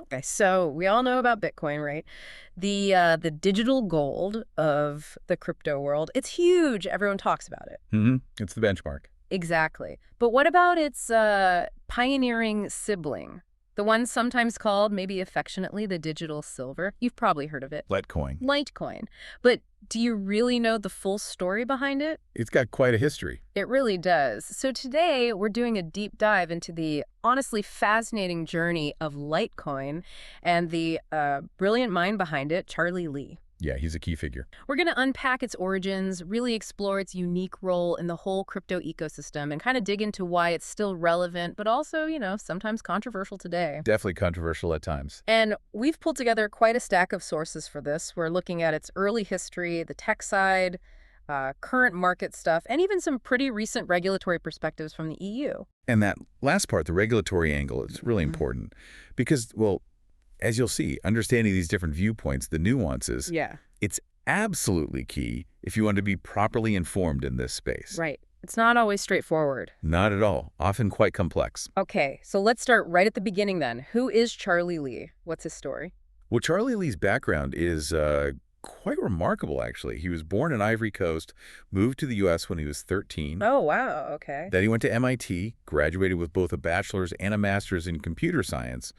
Okay, so we all know about Bitcoin, right? The digital gold of the crypto world. It's huge. Everyone talks about it. It's the benchmark. Exactly. But what about its pioneering sibling? The one sometimes called, maybe affectionately, the digital silver. You've probably heard of it. Litecoin. Litecoin. But do you really know the full story behind it? It's got quite a history. It really does. So today, we're doing a deep dive into the honestly fascinating journey of Litecoin and the brilliant mind behind it, Charlie Lee. Yeah, he's a key figure. We're going to unpack its origins, really explore its unique role in the whole crypto ecosystem, and kind of dig into why it's still relevant, but also, sometimes controversial today. Definitely controversial at times. And we've pulled together quite a stack of sources for this. We're looking at its early history, the tech side, current market stuff, and even some pretty recent regulatory perspectives from the EU. And that last part, the regulatory angle, is really important because, well, as you'll see, understanding these different viewpoints, the nuances, it's absolutely key if you want to be properly informed in this space. Right. It's not always straightforward. Not at all. Often quite complex. Okay, so let's start right at the beginning then. Who is Charlie Lee? What's his story? Well, Charlie Lee's background is quite remarkable, actually. He was born in Ivory Coast, moved to the U.S. when he was 13. Oh, wow. Okay. Then he went to MIT, graduated with both a bachelor's and a master's in computer science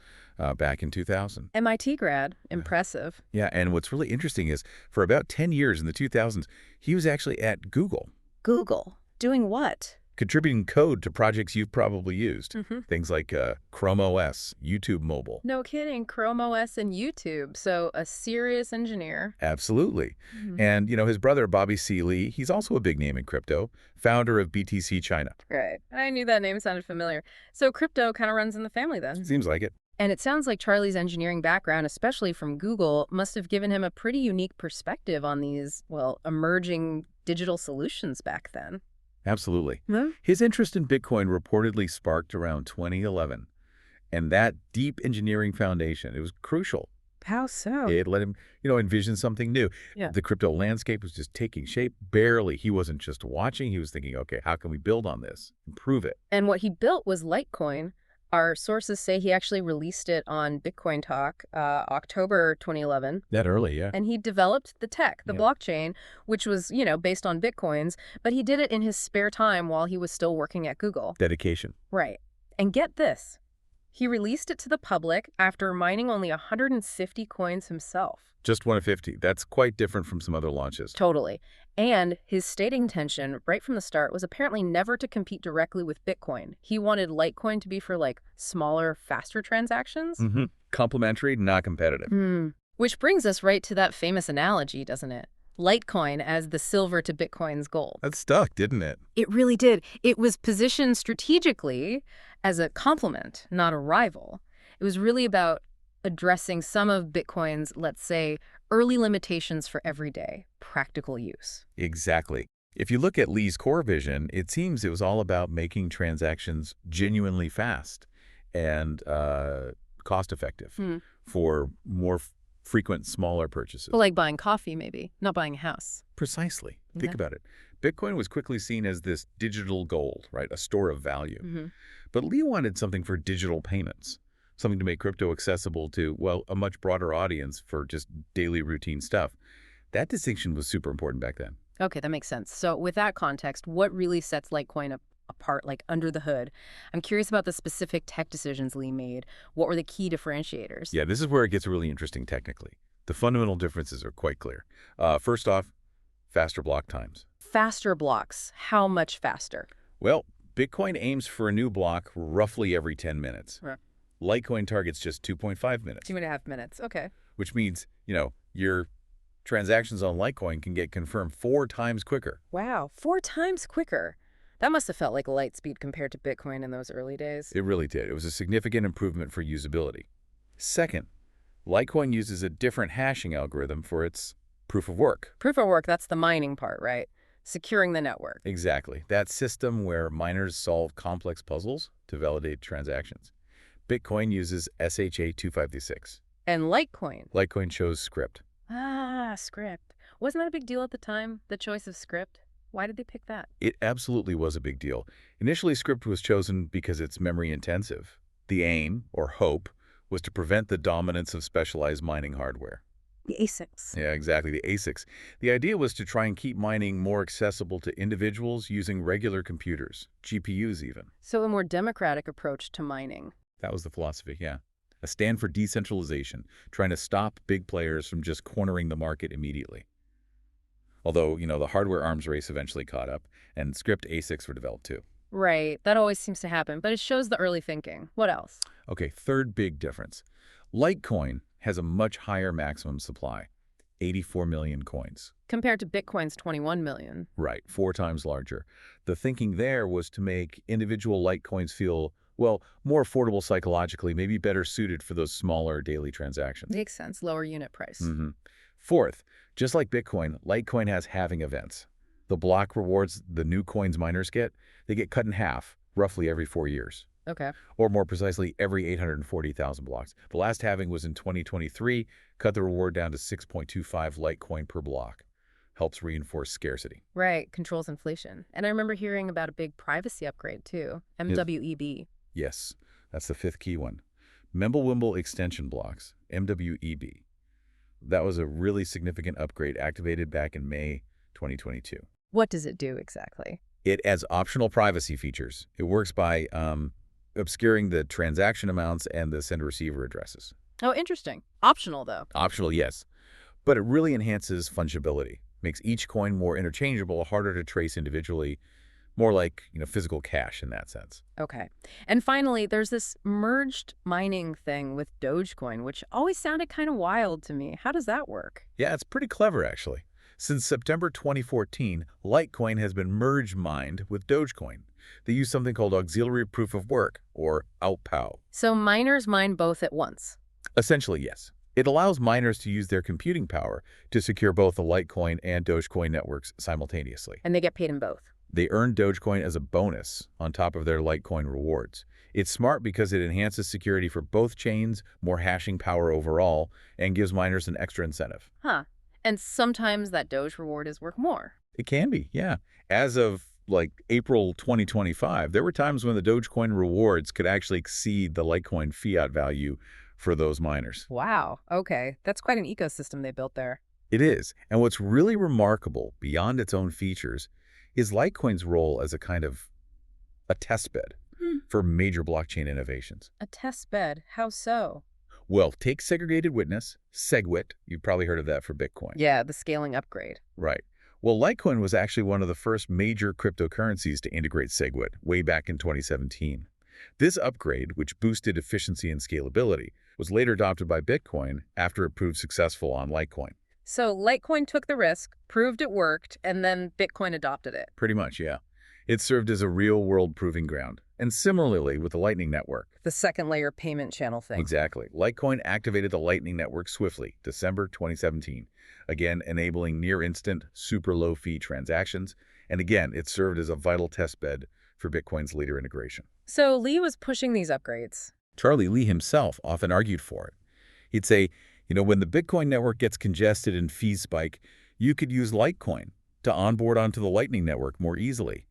back in 2000. MIT grad. Impressive. Yeah, and what's really interesting is for about 10 years in the 2000s, he was actually at Google. Google? Doing what? Contributing code to projects you've probably used. Things like Chrome OS, YouTube Mobile. No kidding. Chrome OS and YouTube. So a serious engineer. Absolutely. And, his brother, Bobby C. Lee, he's also a big name in crypto, founder of BTC China. Right. I knew that name sounded familiar. So crypto kind of runs in the family then. Seems like it. And it sounds like Charlie's engineering background, especially from Google, must have given him a pretty unique perspective on these, emerging digital solutions back then. Absolutely. His interest in Bitcoin reportedly sparked around 2011. And that deep engineering foundation, it was crucial. How so? It let him, envision something new. Yeah. The crypto landscape was just taking shape, barely. He wasn't just watching. He was thinking, okay, how can we build on this, improve it? And what he built was Litecoin. Our sources say he actually released it on Bitcoin Talk, October 2011. That early, yeah. And he developed the tech, the blockchain, which was, based on Bitcoins, but he did it in his spare time while he was still working at Google. Dedication. Right. And get this. He released it to the public after mining only 150 coins himself. Just 150. That's quite different from some other launches. Totally. And his stated intention right from the start was apparently never to compete directly with Bitcoin. He wanted Litecoin to be for smaller, faster transactions. Complementary, not competitive. Which brings us right to that famous analogy, doesn't it? Litecoin as the silver to Bitcoin's gold. That stuck, didn't it? It really did. It was positioned strategically as a complement, not a rival. It was really about addressing some of Bitcoin's, let's say, early limitations for everyday, practical use. Exactly. If you look at Lee's core vision, it seems it was all about making transactions genuinely fast and cost-effective for more frequent, smaller purchases. Well, like buying coffee, maybe, not buying a house. Precisely. Think about it. Bitcoin was quickly seen as this digital gold, right? A store of value. But Lee wanted something for digital payments. Something to make crypto accessible to, a much broader audience for just daily routine stuff. That distinction was super important back then. Okay, that makes sense. So with that context, what really sets Litecoin apart, under the hood? I'm curious about the specific tech decisions Lee made. What were the key differentiators? Yeah, this is where it gets really interesting technically. The fundamental differences are quite clear. First off, faster block times. Faster blocks. How much faster? Well, Bitcoin aims for a new block roughly every 10 minutes. Right. Litecoin targets just 2.5 minutes. 2.5 minutes. Okay. Which means, your transactions on Litecoin can get confirmed 4 times quicker. Wow, 4 times quicker. That must have felt like light speed compared to Bitcoin in those early days. It really did. It was a significant improvement for usability. Second, Litecoin uses a different hashing algorithm for its proof of work. Proof of work, that's the mining part, right? Securing the network. Exactly. That system where miners solve complex puzzles to validate transactions. Bitcoin uses SHA-256. And Litecoin? Litecoin chose Scrypt. Ah, Scrypt. Wasn't that a big deal at the time, the choice of Scrypt? Why did they pick that? It absolutely was a big deal. Initially, Scrypt was chosen because it's memory intensive. The aim, or hope, was to prevent the dominance of specialized mining hardware. The ASICs. Yeah, exactly, the ASICs. The idea was to try and keep mining more accessible to individuals using regular computers, GPUs even. So a more democratic approach to mining. That was the philosophy, yeah. A stand for decentralization, trying to stop big players from just cornering the market immediately. Although, the hardware arms race eventually caught up, and Scrypt ASICs were developed too. Right, that always seems to happen, but it shows the early thinking. What else? Okay, third big difference. Litecoin has a much higher maximum supply, 84 million coins. Compared to Bitcoin's 21 million. Right, 4 times larger. The thinking there was to make individual Litecoins feel, well, more affordable psychologically, maybe better suited for those smaller daily transactions. Makes sense, lower unit price. Fourth, just like Bitcoin, Litecoin has halving events. The block rewards the new coins miners get, they get cut in half, roughly every 4 years. Okay. Or more precisely, every 840,000 blocks. The last halving was in 2023, cut the reward down to 6.25 Litecoin per block. Helps reinforce scarcity. Right, controls inflation. And I remember hearing about a big privacy upgrade too, MWEB. Yes, that's the fifth key one. MimbleWimble Extension Blocks, MWEB. That was a really significant upgrade activated back in May 2022. What does it do exactly? It adds optional privacy features. It works by obscuring the transaction amounts and the sender-receiver addresses. Oh, interesting. Optional, though. Optional, yes. But it really enhances fungibility. Makes each coin more interchangeable, harder to trace individually, more like, physical cash in that sense. Okay. And finally, there's this merged mining thing with Dogecoin, which always sounded kind of wild to me. How does that work? Yeah, it's pretty clever, actually. Since September 2014, Litecoin has been merge mined with Dogecoin. They use something called auxiliary proof of work, or AUPAO. So miners mine both at once? Essentially, yes. It allows miners to use their computing power to secure both the Litecoin and Dogecoin networks simultaneously. And they get paid in both? They earn Dogecoin as a bonus on top of their Litecoin rewards. It's smart because it enhances security for both chains, more hashing power overall, and gives miners an extra incentive. Huh. And sometimes that Doge reward is worth more. It can be, yeah. As of April 2025, there were times when the Dogecoin rewards could actually exceed the Litecoin fiat value for those miners. Wow. Okay. That's quite an ecosystem they built there. It is. And what's really remarkable, beyond its own features, is Litecoin's role as a kind of a testbed for major blockchain innovations. A testbed? How so? Well, take Segregated Witness, SegWit. You've probably heard of that for Bitcoin. Yeah, the scaling upgrade. Right. Well, Litecoin was actually one of the first major cryptocurrencies to integrate SegWit way back in 2017. This upgrade, which boosted efficiency and scalability, was later adopted by Bitcoin after it proved successful on Litecoin. So Litecoin took the risk, proved it worked, and then Bitcoin adopted it. Pretty much, yeah. It served as a real-world proving ground. And similarly with the Lightning Network. The second layer payment channel thing. Exactly. Litecoin activated the Lightning Network swiftly, December 2017. Again, enabling near-instant, super low-fee transactions. And again, it served as a vital testbed for Bitcoin's later integration. So Lee was pushing these upgrades. Charlie Lee himself often argued for it. He'd say, when the Bitcoin network gets congested and fees spike, you could use Litecoin to onboard onto the Lightning Network more easily.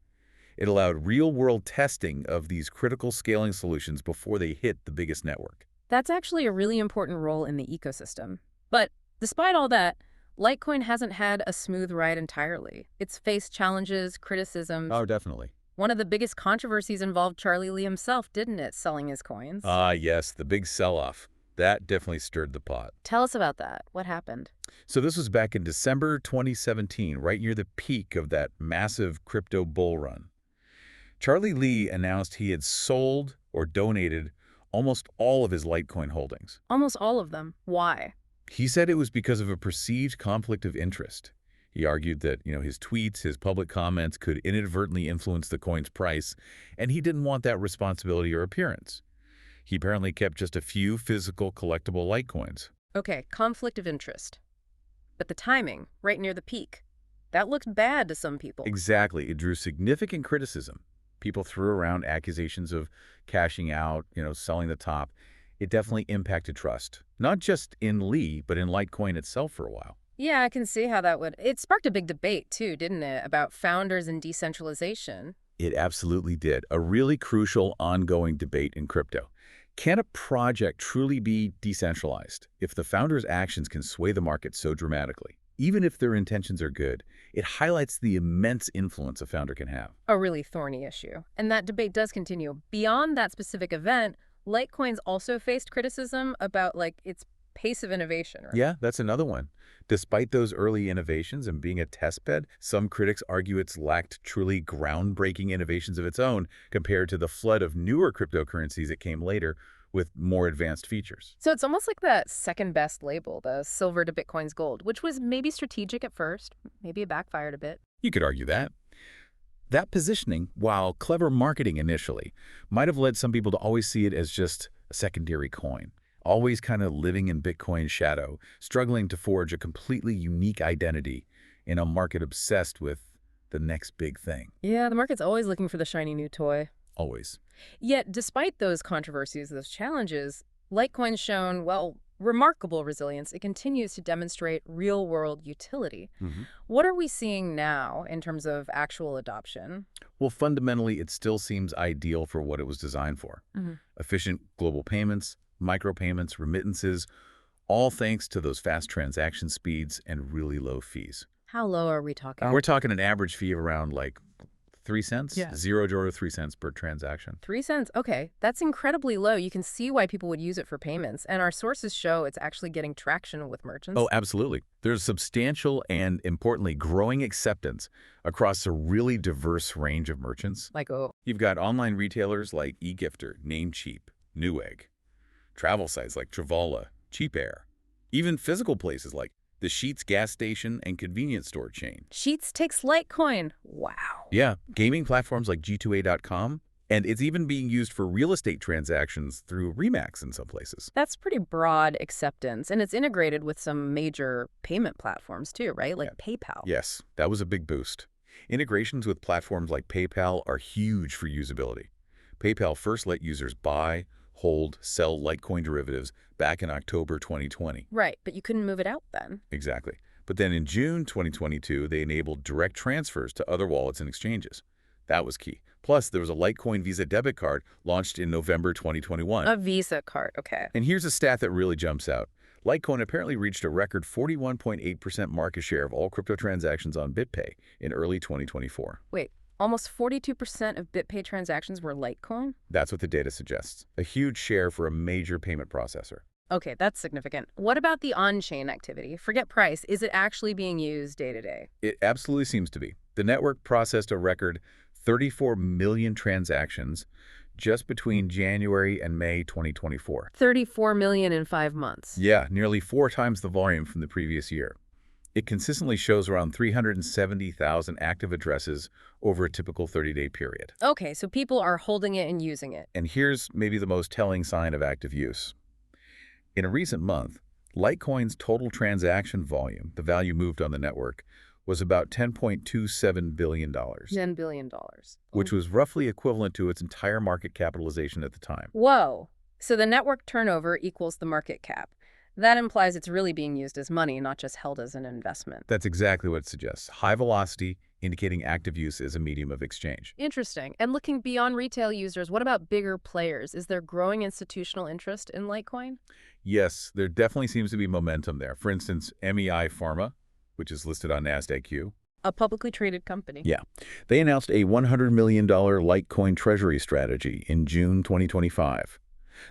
It allowed real-world testing of these critical scaling solutions before they hit the biggest network. That's actually a really important role in the ecosystem. But despite all that, Litecoin hasn't had a smooth ride entirely. It's faced challenges, criticisms. Oh, definitely. One of the biggest controversies involved Charlie Lee himself, didn't it, selling his coins? Ah, yes, the big sell-off. That definitely stirred the pot. Tell us about that. What happened? So this was back in December 2017, right near the peak of that massive crypto bull run. Charlie Lee announced he had sold or donated almost all of his Litecoin holdings. Almost all of them. Why? He said it was because of a perceived conflict of interest. He argued that, his tweets, his public comments could inadvertently influence the coin's price, and he didn't want that responsibility or appearance. He apparently kept just a few physical collectible Litecoins. Okay, conflict of interest. But the timing, right near the peak, that looked bad to some people. Exactly. It drew significant criticism. People threw around accusations of cashing out, selling the top. It definitely impacted trust, not just in Lee, but in Litecoin itself for a while. Yeah, I can see how that would. It sparked a big debate too, didn't it, about founders and decentralization? It absolutely did. A really crucial ongoing debate in crypto. Can a project truly be decentralized if the founder's actions can sway the market so dramatically? Even if their intentions are good, it highlights the immense influence a founder can have. A really thorny issue. And that debate does continue. Beyond that specific event, Litecoin's also faced criticism about, its pace of innovation, right? Yeah, that's another one. Despite those early innovations and being a testbed, some critics argue it's lacked truly groundbreaking innovations of its own compared to the flood of newer cryptocurrencies that came later with more advanced features. So it's almost like that second best label, the silver to Bitcoin's gold, which was maybe strategic at first, maybe it backfired a bit. You could argue that. That positioning, while clever marketing initially, might have led some people to always see it as just a secondary coin, always kind of living in Bitcoin's shadow, struggling to forge a completely unique identity in a market obsessed with the next big thing. Yeah, the market's always looking for the shiny new toy. Always. Yet, despite those controversies, those challenges, Litecoin's shown, remarkable resilience. It continues to demonstrate real-world utility. What are we seeing now in terms of actual adoption? Well, fundamentally, it still seems ideal for what it was designed for. Efficient global payments, micropayments, remittances, all thanks to those fast transaction speeds and really low fees. How low are we talking? We're talking an average fee of around 3 cents? Yeah. 0 to 3 cents per transaction. 3 cents? Okay, that's incredibly low. You can see why people would use it for payments. And our sources show it's actually getting traction with merchants. Oh, absolutely. There's substantial and, importantly, growing acceptance across a really diverse range of merchants. You've got online retailers like eGifter, Namecheap, Newegg, travel sites like Travala, Cheap Air, even physical places like the Sheetz gas station and convenience store chain. Sheetz takes Litecoin. Wow. Yeah, gaming platforms like G2A.com, and it's even being used for real estate transactions through Remax in some places. That's pretty broad acceptance, and it's integrated with some major payment platforms too, right? Like PayPal. Yes, that was a big boost. Integrations with platforms like PayPal are huge for usability. PayPal first let users buy, hold, sell Litecoin derivatives back in October 2020. Right, but you couldn't move it out then. Exactly. But then in June 2022, they enabled direct transfers to other wallets and exchanges. That was key. Plus, there was a Litecoin Visa debit card launched in November 2021. A Visa card, okay. And here's a stat that really jumps out. Litecoin apparently reached a record 41.8% market share of all crypto transactions on BitPay in early 2024. Wait, almost 42% of BitPay transactions were Litecoin? That's what the data suggests. A huge share for a major payment processor. Okay, that's significant. What about the on-chain activity? Forget price. Is it actually being used day to day? It absolutely seems to be. The network processed a record 34 million transactions just between January and May 2024. 34 million in 5 months. Yeah, nearly 4 times the volume from the previous year. It consistently shows around 370,000 active addresses over a typical 30-day period. Okay, so people are holding it and using it. And here's maybe the most telling sign of active use. In a recent month, Litecoin's total transaction volume, the value moved on the network, was about $10.27 billion. $10 billion. Which was roughly equivalent to its entire market capitalization at the time. Whoa. So the network turnover equals the market cap. That implies it's really being used as money, not just held as an investment. That's exactly what it suggests. High velocity, indicating active use as a medium of exchange. Interesting. And looking beyond retail users, what about bigger players? Is there growing institutional interest in Litecoin? Yes, there definitely seems to be momentum there. For instance, MEI Pharma, which is listed on NASDAQ. A publicly traded company. Yeah. They announced a $100 million Litecoin treasury strategy in June 2025.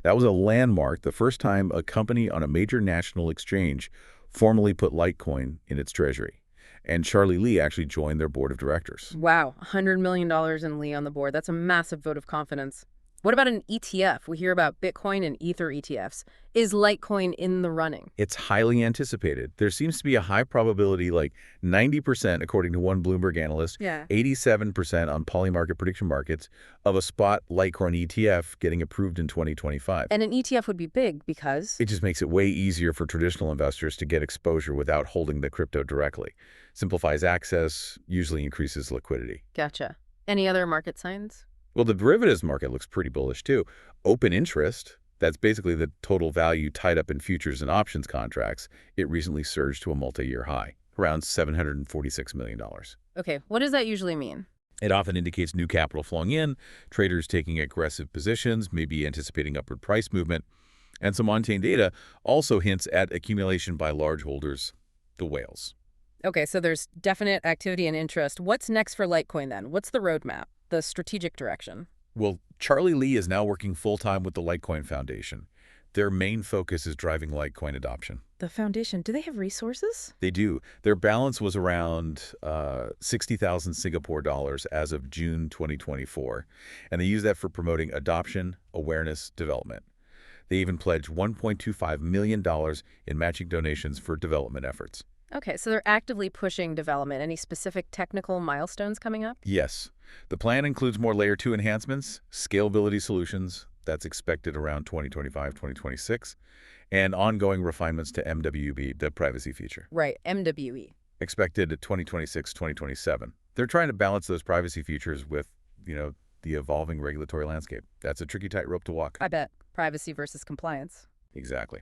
That was a landmark, the first time a company on a major national exchange formally put Litecoin in its treasury. And Charlie Lee actually joined their board of directors. Wow, $100 million in Lee on the board. That's a massive vote of confidence. What about an ETF? We hear about Bitcoin and Ether ETFs. Is Litecoin in the running? It's highly anticipated. There seems to be a high probability, like 90% according to one Bloomberg analyst, 87% on Polymarket Prediction Markets, of a spot Litecoin ETF getting approved in 2025. And an ETF would be big because? It just makes it way easier for traditional investors to get exposure without holding the crypto directly. Simplifies access, usually increases liquidity. Gotcha. Any other market signs? Well, the derivatives market looks pretty bullish, too. Open interest, that's basically the total value tied up in futures and options contracts. It recently surged to a multi-year high, around $746 million. Okay, what does that usually mean? It often indicates new capital flowing in, traders taking aggressive positions, maybe anticipating upward price movement, and some on-chain data also hints at accumulation by large holders, the whales. Okay, so there's definite activity and interest. What's next for Litecoin then? What's the roadmap, the strategic direction? Well, Charlie Lee is now working full-time with the Litecoin Foundation. Their main focus is driving Litecoin adoption. The foundation, do they have resources? They do. Their balance was around 60,000 Singapore dollars as of June 2024, and they use that for promoting adoption, awareness, development. They even pledged $1.25 million in matching donations for development efforts. Okay, so they're actively pushing development. Any specific technical milestones coming up? Yes. The plan includes more Layer 2 enhancements, scalability solutions, that's expected around 2025, 2026, and ongoing refinements to MWEB, the privacy feature. Right, MWE. Expected at 2026, 2027. They're trying to balance those privacy features with, the evolving regulatory landscape. That's a tricky tightrope to walk. I bet. Privacy versus compliance. Exactly.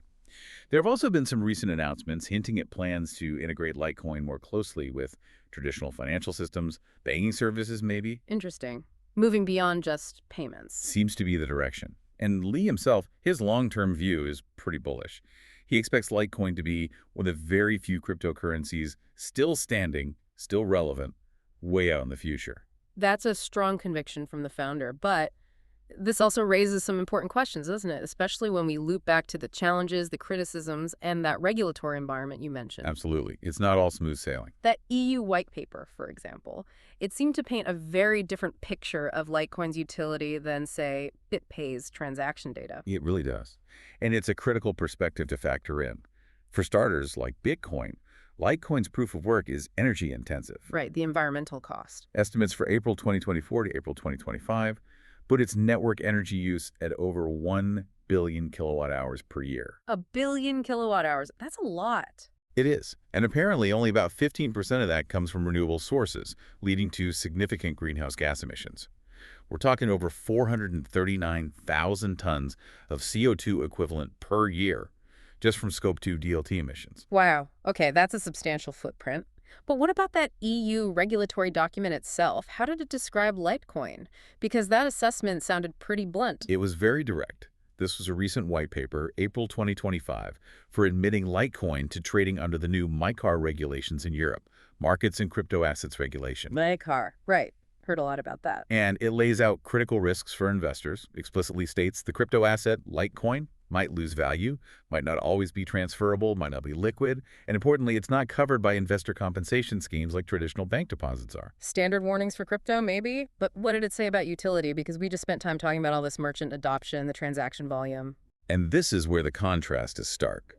There have also been some recent announcements hinting at plans to integrate Litecoin more closely with traditional financial systems, banking services maybe. Interesting. Moving beyond just payments. Seems to be the direction. And Lee himself, his long-term view is pretty bullish. He expects Litecoin to be one of the very few cryptocurrencies still standing, still relevant, way out in the future. That's a strong conviction from the founder, but this also raises some important questions, doesn't it? Especially when we loop back to the challenges, the criticisms, and that regulatory environment you mentioned. Absolutely. It's not all smooth sailing. That EU White Paper, for example, it seemed to paint a very different picture of Litecoin's utility than, say, BitPay's transaction data. It really does. And it's a critical perspective to factor in. For starters, like Bitcoin, Litecoin's proof of work is energy intensive. Right, the environmental cost. Estimates for April 2024 to April 2025 put its network energy use at over 1 billion kilowatt hours per year. A billion kilowatt hours. That's a lot. It is. And apparently only about 15% of that comes from renewable sources, leading to significant greenhouse gas emissions. We're talking over 439,000 tons of CO2 equivalent per year, just from Scope 2 DLT emissions. Wow. Okay, that's a substantial footprint. But what about that EU regulatory document itself? How did it describe Litecoin? Because that assessment sounded pretty blunt. It was very direct. This was a recent white paper, April 2025, for admitting Litecoin to trading under the new MiCA regulations in Europe, Markets and Crypto Assets Regulation. MiCA, right. Heard a lot about that. And it lays out critical risks for investors, explicitly states the crypto asset, Litecoin, might lose value, might not always be transferable, might not be liquid, and importantly, it's not covered by investor compensation schemes like traditional bank deposits are. Standard warnings for crypto, maybe? But what did it say about utility? Because we just spent time talking about all this merchant adoption, the transaction volume. And this is where the contrast is stark.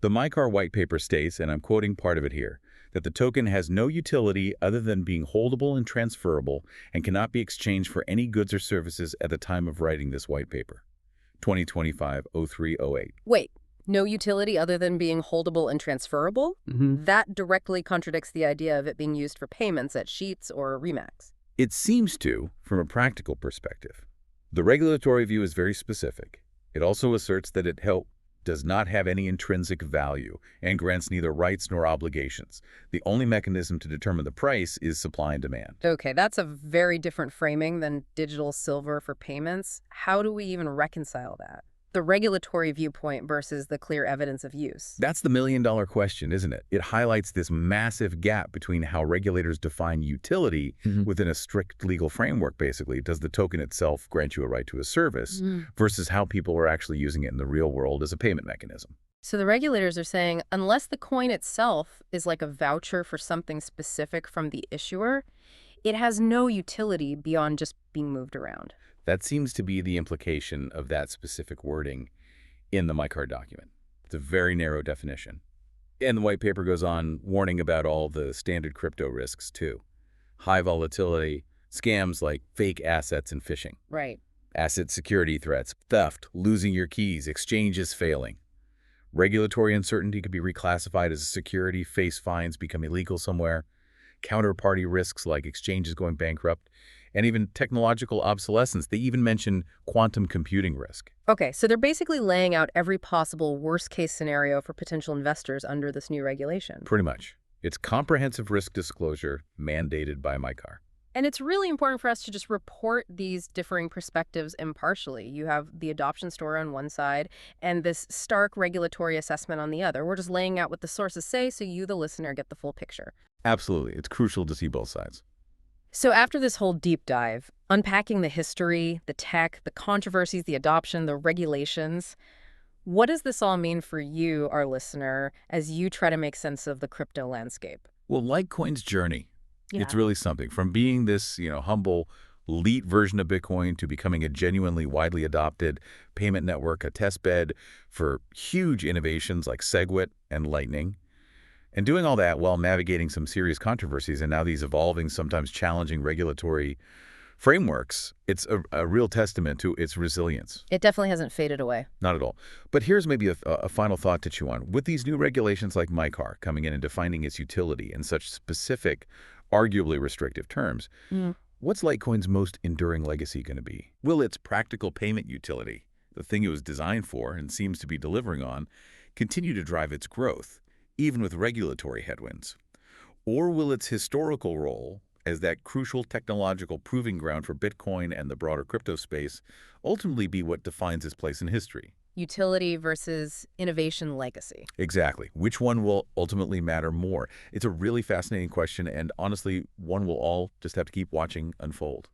The MiCA white paper states, and I'm quoting part of it here, that the token has no utility other than being holdable and transferable and cannot be exchanged for any goods or services at the time of writing this white paper. 2025-0308. Wait, no utility other than being holdable and transferable? That directly contradicts the idea of it being used for payments at Sheets or Remax. It seems to, from a practical perspective. The regulatory view is very specific. It also asserts that it does not have any intrinsic value and grants neither rights nor obligations. The only mechanism to determine the price is supply and demand. Okay, that's a very different framing than digital silver for payments. How do we even reconcile that? The regulatory viewpoint versus the clear evidence of use. That's the million-dollar question, isn't it? It highlights this massive gap between how regulators define utility within a strict legal framework, basically. Does the token itself grant you a right to a service versus how people are actually using it in the real world as a payment mechanism? So the regulators are saying, unless the coin itself is like a voucher for something specific from the issuer, it has no utility beyond just being moved around. That seems to be the implication of that specific wording in the MiCA document. It's a very narrow definition. And the white paper goes on warning about all the standard crypto risks, too. High volatility, scams like fake assets and phishing. Right. Asset security threats, theft, losing your keys, exchanges failing. Regulatory uncertainty could be reclassified as a security, face fines, become illegal somewhere. Counterparty risks like exchanges going bankrupt. And even technological obsolescence. They even mention quantum computing risk. Okay, so they're basically laying out every possible worst-case scenario for potential investors under this new regulation. Pretty much. It's comprehensive risk disclosure mandated by MiCA. And it's really important for us to just report these differing perspectives impartially. You have the adoption story on one side and this stark regulatory assessment on the other. We're just laying out what the sources say so you, the listener, get the full picture. Absolutely. It's crucial to see both sides. So after this whole deep dive, unpacking the history, the tech, the controversies, the adoption, the regulations, what does this all mean for you, our listener, as you try to make sense of the crypto landscape? Well, Litecoin's journey, Yeah. it's really something. From being this, humble elite version of Bitcoin to becoming a genuinely widely adopted payment network, a testbed for huge innovations like SegWit and Lightning. And doing all that while navigating some serious controversies and now these evolving, sometimes challenging regulatory frameworks, it's a real testament to its resilience. It definitely hasn't faded away. Not at all. But here's maybe a final thought to chew on. With these new regulations like MiCA coming in and defining its utility in such specific, arguably restrictive terms, what's Litecoin's most enduring legacy going to be? Will its practical payment utility, the thing it was designed for and seems to be delivering on, continue to drive its growth, even with regulatory headwinds? Or will its historical role as that crucial technological proving ground for Bitcoin and the broader crypto space ultimately be what defines its place in history? Utility versus innovation legacy. Exactly. Which one will ultimately matter more? It's a really fascinating question, and honestly, one we'll all just have to keep watching unfold.